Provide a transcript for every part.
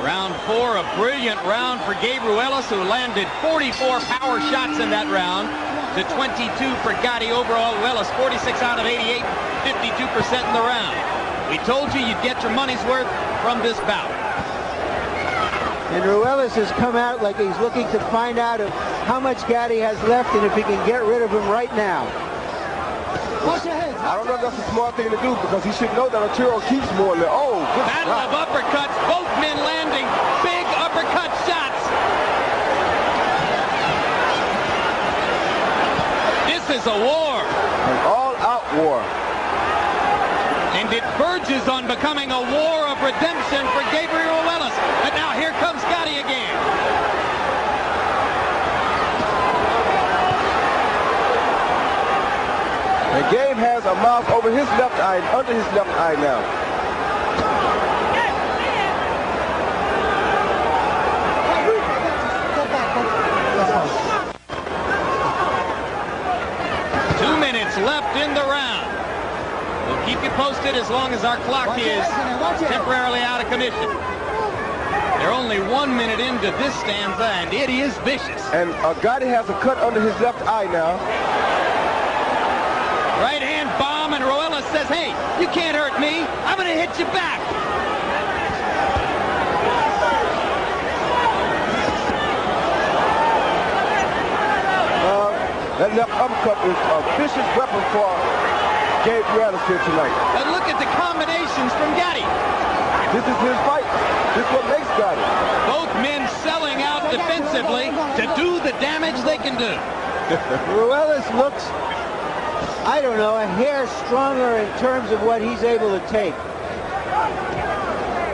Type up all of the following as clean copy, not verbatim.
Round 4, a brilliant round for Gabe Ruelas, who landed 44 power shots in that round to 22 for Gatti. Overall, Ruelas 46 out of 88, 52% in the round. We told you you'd get your money's worth from this bout. And Ruelas has come out like he's looking to find out how much Gatti has left and if he can get rid of him right now. I don't know if that's a smart thing to do because he should know that Arturo keeps more than, oh, good battle shot. of uppercuts, both men landing big uppercut shots. This is a war. An all-out war. And it verges on becoming a war of redemption for Gabriel Ruelas. But now here comes Gatti again. And Gabe has a mouth over his left eye and under his left eye now. Left in the round. We'll keep you posted as long as our clock is temporarily out of commission. They're only 1 minute into this stanza, and it is vicious. And Gatti has a cut under his left eye now. Right hand bomb, and Ruelas says, hey, you can't hurt me. I'm going to hit you back. That left uppercut is a vicious weapon for Gabe Ruelas here tonight. And look at the combinations from Gatti. This is his fight. This is what makes Gatti. Both men selling out defensively to do the damage they can do. Ruelas looks, I don't know, a hair stronger in terms of what he's able to take.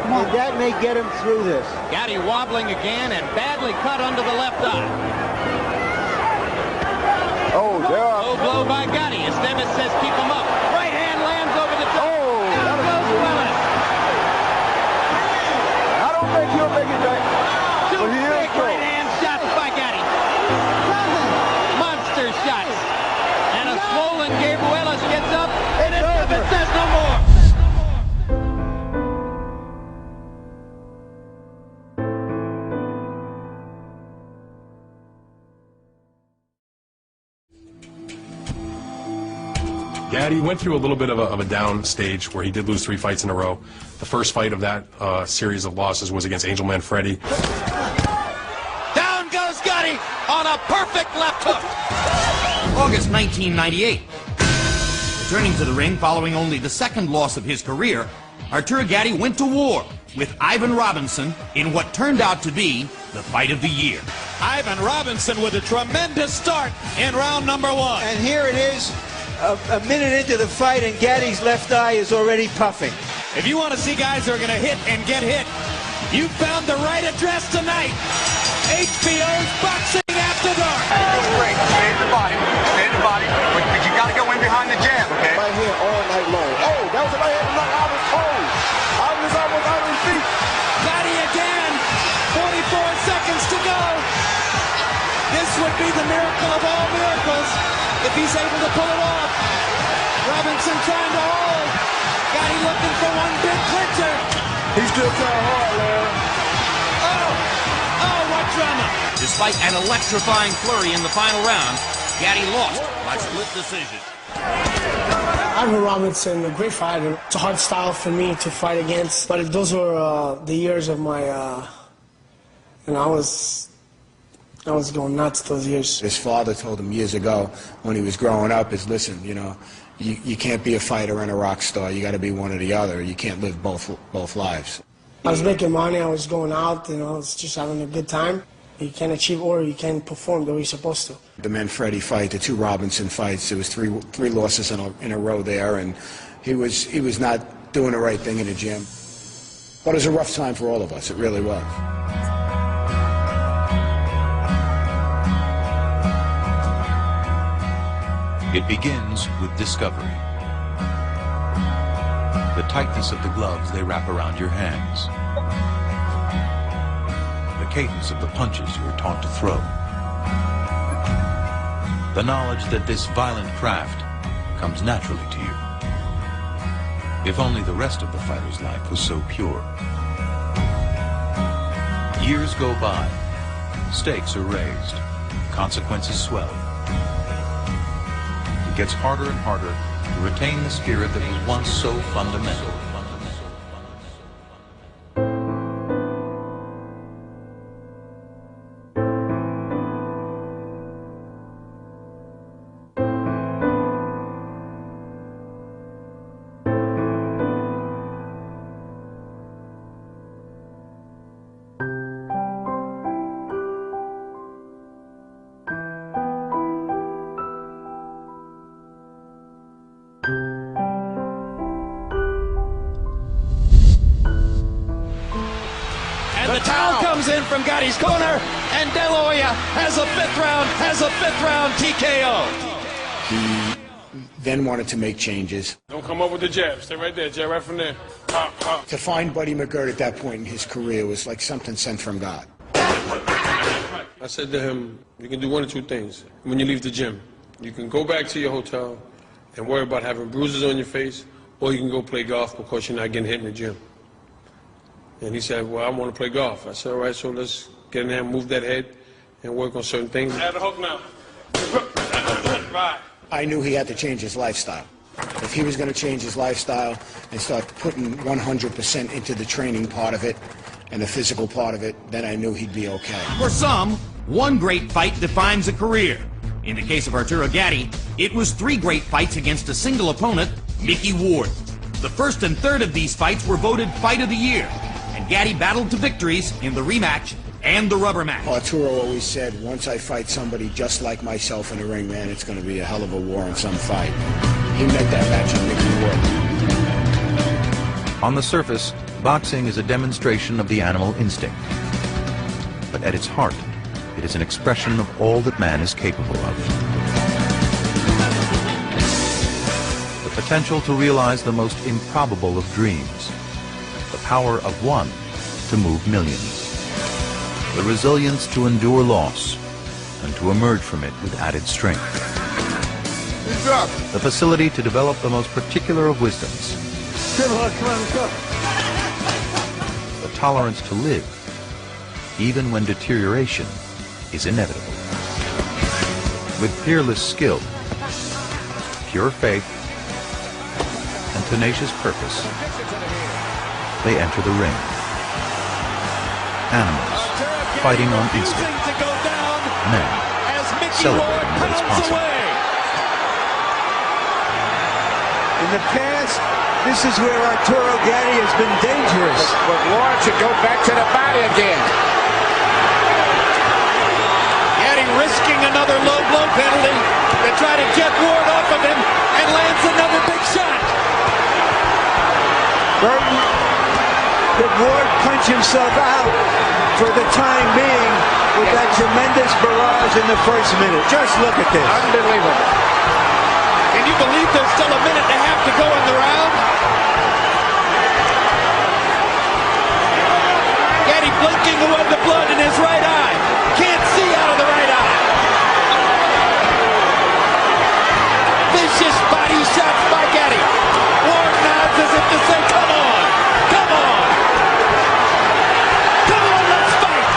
And that may get him through this. Gatti wobbling again and badly cut under the left eye. Oh, there are... Low blow by Gatti. Esteves says keep him up. Right hand lands over the top. Oh, down goes Ruelas. I don't think he'll make it back. Two big right hand shots by Gatti. Monster shots. And a swollen Gabe Ruelas gets up, and Esteves says no more. Gatti went through a little bit of a down stage where he did lose 3 fights in a row. The first fight of that series of losses was against Angel Man Freddy. Down goes Gatti on a perfect left hook. August 1998. Returning to the ring following only the second loss of his career, Arturo Gatti went to war with Ivan Robinson in what turned out to be the fight of the year. Ivan Robinson with a tremendous start in round number 1. And here it is. A minute into the fight and Gatti's left eye is already puffing. If you want to see guys who are going to hit and get hit, you found the right address tonight. HBO's Boxing After Dark. Great. Stay in the body. Stay in the body. But you got to go in behind the jab, okay? Right here all night long. Oh, that was a right hand knock out his toes. Ivan is almost out of his feet. Gatti again. 44 seconds to go. This would be the miracle of all miracles if he's able to pull it off. Robinson trying to hold. Gatti looking for one big clincher. He's still trying hard, Larry. Oh, what drama. Despite an electrifying flurry in the final round, Gatti lost by split decision. Ivan Robinson, a great fighter. It's a hard style for me to fight against, but those were the years of my, and I was going nuts those years. His father told him years ago when he was growing up is, listen, you know, you can't be a fighter and a rock star. You got to be one or the other. You can't live both lives. I was making money. I was going out. You know, I was just having a good time. You can't achieve or you can't perform the way you're supposed to. The Manfredi fight, the 2 Robinson fights, there was three losses in a row there, and he was not doing the right thing in the gym. But it was a rough time for all of us. It really was. It begins with discovery. The tightness of the gloves they wrap around your hands. The cadence of the punches you are taught to throw. The knowledge that this violent craft comes naturally to you. If only the rest of the fighter's life was so pure. Years go by. Stakes are raised. Consequences swell. It gets harder and harder to retain the spirit that was once so fundamental. The towel comes in from Gatti's corner, and De La Hoya has a fifth round TKO. He then wanted to make changes. Don't come up with the jab. Stay right there, jab right from there. To find Buddy McGirt at that point in his career was like something sent from God. I said to him, you can do one of two things when you leave the gym. You can go back to your hotel and worry about having bruises on your face, or you can go play golf because you're not getting hit in the gym. And he said, well, I want to play golf. I said, all right, so let's get in there and move that head and work on certain things. Add the hook now. Right. I knew he had to change his lifestyle. If he was going to change his lifestyle and start putting 100% into the training part of it and the physical part of it, then I knew he'd be okay. For some, one great fight defines a career. In the case of Arturo Gatti, it was 3 great fights against a single opponent, Mickey Ward. The first and third of these fights were voted Fight of the Year, and Gatti battled to victories in the rematch and the rubber match. Arturo always said, once I fight somebody just like myself in the ring, man, it's going to be a hell of a war in some fight. He met that match in Mickey Ward. On the surface, boxing is a demonstration of the animal instinct. But at its heart, it is an expression of all that man is capable of. The potential to realize the most improbable of dreams. The power of one to move millions. The resilience to endure loss and to emerge from it with added strength. The facility to develop the most particular of wisdoms. Come on, let's go. The tolerance to live, even when deterioration is inevitable. With fearless skill, pure faith, and tenacious purpose, they enter the ring. Animals, fighting on instinct. Men, celebrating what is possible. In the past, this is where Arturo Gatti has been dangerous. But Ward should go back to the body again. Gatti risking another low blow penalty to try to get Ward off of him, and lands another big shot. Burton, did Ward punch himself out for the time being with that tremendous barrage in the first minute? Just look at this. Unbelievable. Can you believe there's still a minute and a half to go in the round? Gatti blinking away the blood in his right eye. Can't see out of the right eye. Vicious body shots by Gatti. Ward nods as if to say, come on, come on. Come on, let's fight.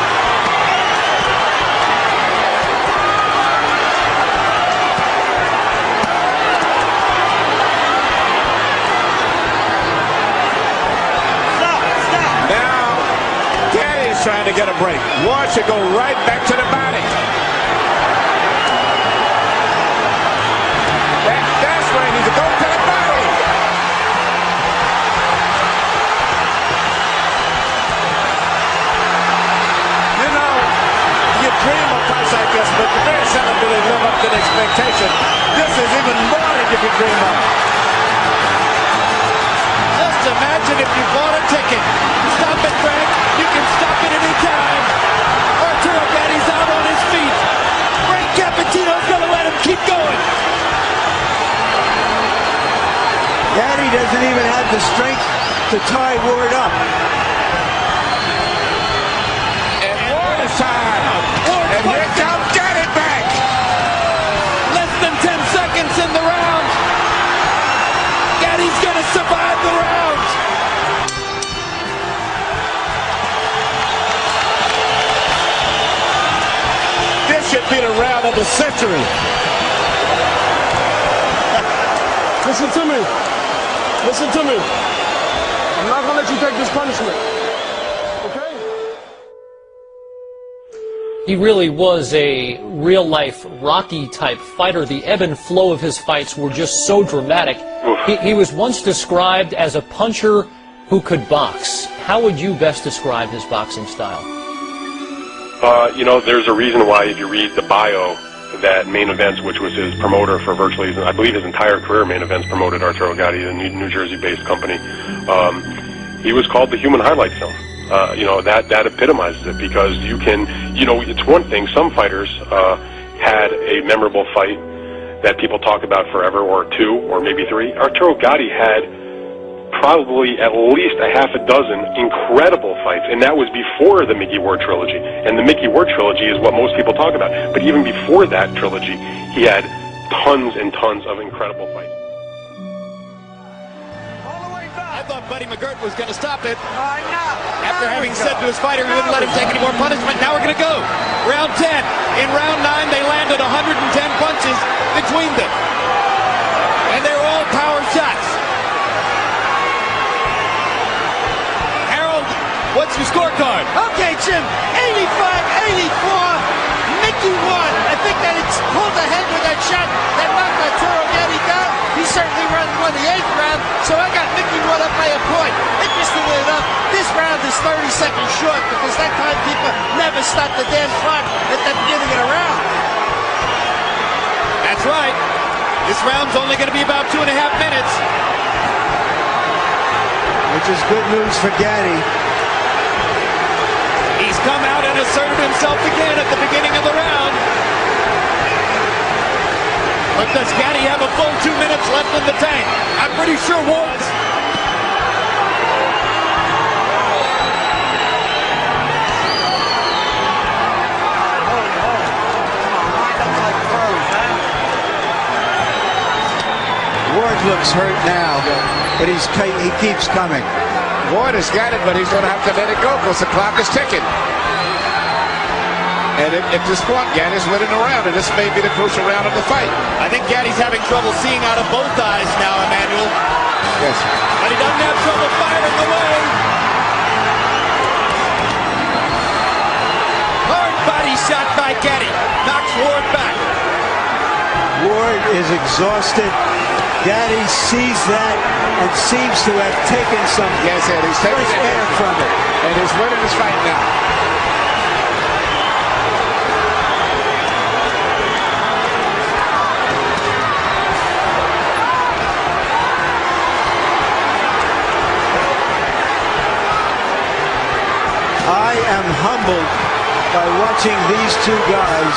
Trying to get a break. Ward should go right back to the body. That's where he needs to go to the body. You know, you dream of fights like this, but you very seldom really live up to the expectation. This is even more than you can dream of. Just imagine if you bought a ticket. Stop it, Frank. You can stop it any time. Arturo Gatti's out on his feet. Frank Cappuccino's going to let him keep going. Gatti doesn't even have the strength to tie Ward up. And Ward is tired. And here comes Gatti back. Less than 10 seconds in the round. Gatti's going to survive the round. round of the century. Listen to me. Listen to me. I'm not going to let you take this punishment. Okay? He really was a real-life Rocky-type fighter. The ebb and flow of his fights were just so dramatic. He was once described as a puncher who could box. How would you best describe his boxing style? You know, there's a reason why, if you read the bio, that Main Events, which was his promoter for virtually, I believe his entire career, Main Events promoted Arturo Gatti, a New Jersey-based company. He was called the human highlight film. You know, that epitomizes it, because you can, you know, it's one thing, some fighters had a memorable fight that people talk about forever, or two, or maybe three. Arturo Gatti had probably at least a half a dozen incredible fights, and that was before the Mickey Ward trilogy. And the Mickey Ward trilogy is what most people talk about. But even before that trilogy, he had tons and tons of incredible fights. I thought Buddy McGirt was going to stop it. After having said to his fighter he wouldn't let him take any more punishment, now we're going to go. Round 10. In round 9, they landed 110 punches between them. And they were all power shots. What's your scorecard? Okay, Jim, 85-84, Mickey won. I think that it's pulled ahead with that shot that knocked Arturo Gatti down. He certainly won the 8th round, so I got Mickey won up by a point. Interestingly enough, this round is 30 seconds short because that timekeeper never stopped the damn clock at the beginning of the round. That's right. This round's only going to be about 2.5 minutes. Which is good news for Gatti. He's come out and asserted himself again at the beginning of the round. But does Gatti have a full 2 minutes left in the tank? I'm pretty sure Ward's. Ward looks hurt now, but he keeps coming. Ward has got it, but he's going to have to let it go because the clock is ticking. And at this point, Gatti's winning the round, and this may be the crucial round of the fight. I think Gatti's having trouble seeing out of both eyes now, Emmanuel. Yes. But he doesn't have trouble firing away. Hard body shot by Gatti. Knocks Ward back. Ward is exhausted. Gatti sees that and seems to have taken some he's taking fresh air from it. And he's winning this fight now. I am humbled by watching these two guys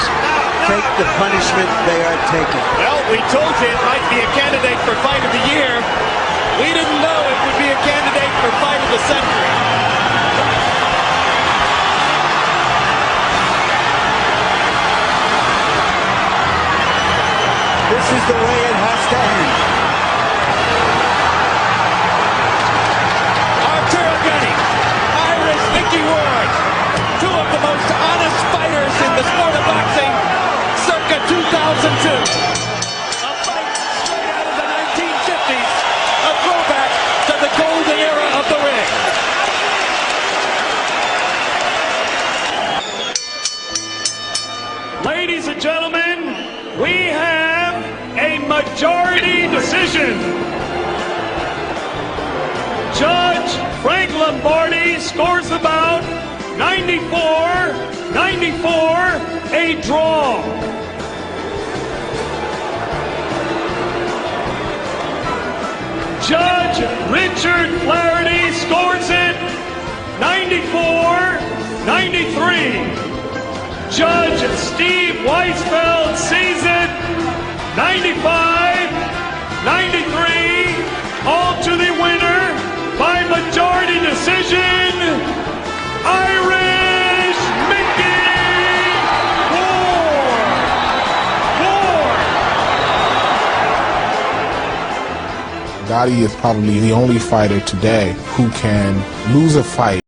take the punishment they are taking. Well, we told you it might be a candidate for Fight of the Year. We didn't know it would be a candidate for Fight of the Century. This is the way it has to end. Arturo Gatti, Irish Mickey Ward, two of the most honest fighters in the sport of boxing, circa 2002. A fight straight out of the 1950s, a throwback to the golden era of the ring. Ladies and gentlemen, we have a majority decision. Judge Frank Lombardi scores the bout 94-94, a draw. Judge Richard Flaherty scores it 94-93. Judge Steve Weisfeld sees it 95-93. All to the winner by majority decision, Irish Mickey Ward. Gatti is probably the only fighter today who can lose a fight